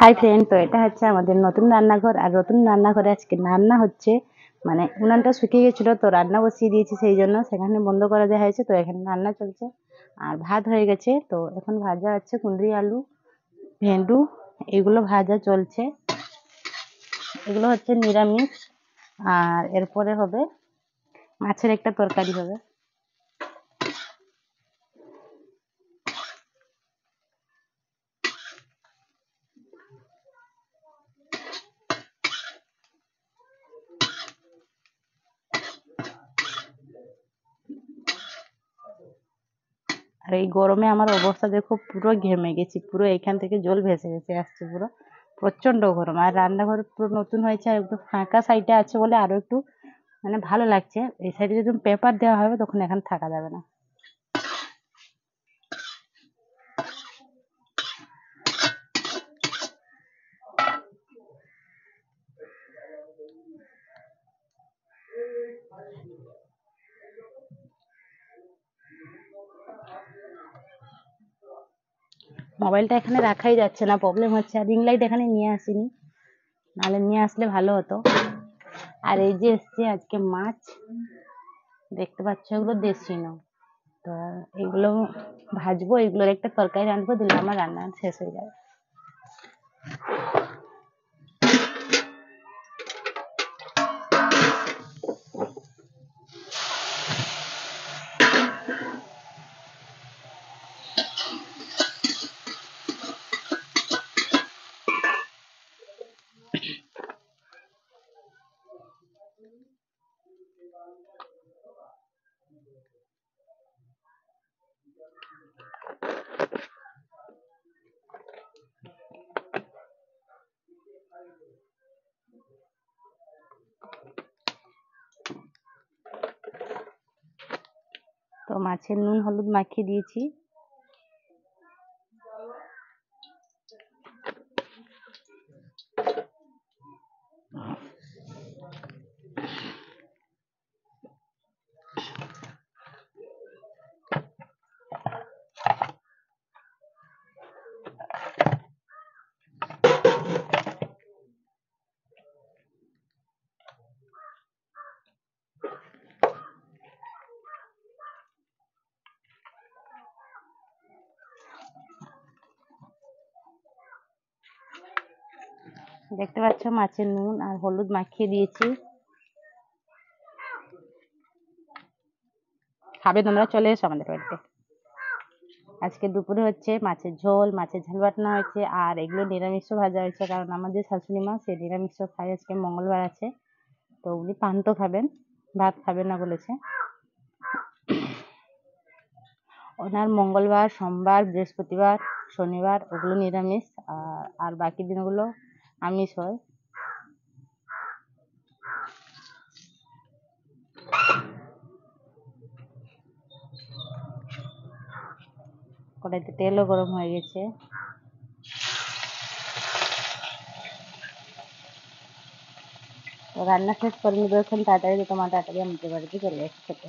Hi friend, তো এটা হচ্ছে আমাদের নতুন রান্নাঘর। আর নতুন রান্নাঘরে আজকে রান্না হচ্ছে, মানে উনানটা শুকিয়ে গেছিলো তো রান্না বসিয়ে দিয়েছি, সেই জন্য সেখানে বন্ধ করে দেওয়া হয়েছে। তো এখানে রান্না চলছে আর ভাত হয়ে গেছে। তো এখন ভাজা হচ্ছে কুঁদরি আলু, ভেন্ডু, এগুলো ভাজা চলছে। এগুলো হচ্ছে নিরামিষ। আর এরপরে হবে মাছের একটা তরকারি হবে। আর এই গরমে আমার অবস্থা দেখো, পুরো ঘেমে গেছি, পুরো এখান থেকে জল ভেসে ভেসে আসছে, পুরো প্রচন্ড গরম। আর রান্নাঘর পুরো নতুন হয়েছে আর একটু ফাঁকা সাইডে আছে বলে আরো একটু মানে ভালো লাগছে। এই সাইডে যদি পেপার দেওয়া হবে তখন এখানে থাকা যাবে না। মোবাইলটা এখানে রাখাই যাচ্ছে না, প্রবলেম হচ্ছে। আর রিং লাইট এখানে নিয়ে আসিনি, নাহলে নিয়ে আসলে ভালো হতো। আর এই যে এসছে আজকে মাছ, দেখতে পাচ্ছ এগুলো দেশি না। তো এগুলো ভাজবো, এগুলোর একটা তরকারি রাঁধবো, দিলে আমার রান্না শেষ হয়ে যাবে। তো মাছের নুন হলুদ মাখিয়ে দিয়েছি। দেখতে পাচ্ছ মাছের নুন আর হলুদ মাখিয়ে দিয়েছি। খাবে তোমরা, চলে এসো আমাদের বাড়িতে। আজকে দুপুরে হচ্ছে মাছের ঝোল, মাছের ঝাল বাটনা হয়েছে, আর এগুলো নিরামিষ ভাজা হয়েছে, কারণ আমাদের শাশুড়ি মা সে নিরামিষ খায়। আজকে মঙ্গলবার আছে, তো উনি পান্তা খাবেন, ভাত খাবেন না বলেছে। ওনার মঙ্গলবার, সোমবার, বৃহস্পতিবার, শনিবার ওগুলো নিরামিষ, আর বাকি দিনগুলো আমিষ হয়। কড়াইতে তেলও গরম হয়ে গেছে। তো রান্না শেষ করে নিবো এখন তাড়াতাড়ি, তোমার তাড়াতাড়ি আমাদের বাড়িতে চলে এসে খেতে।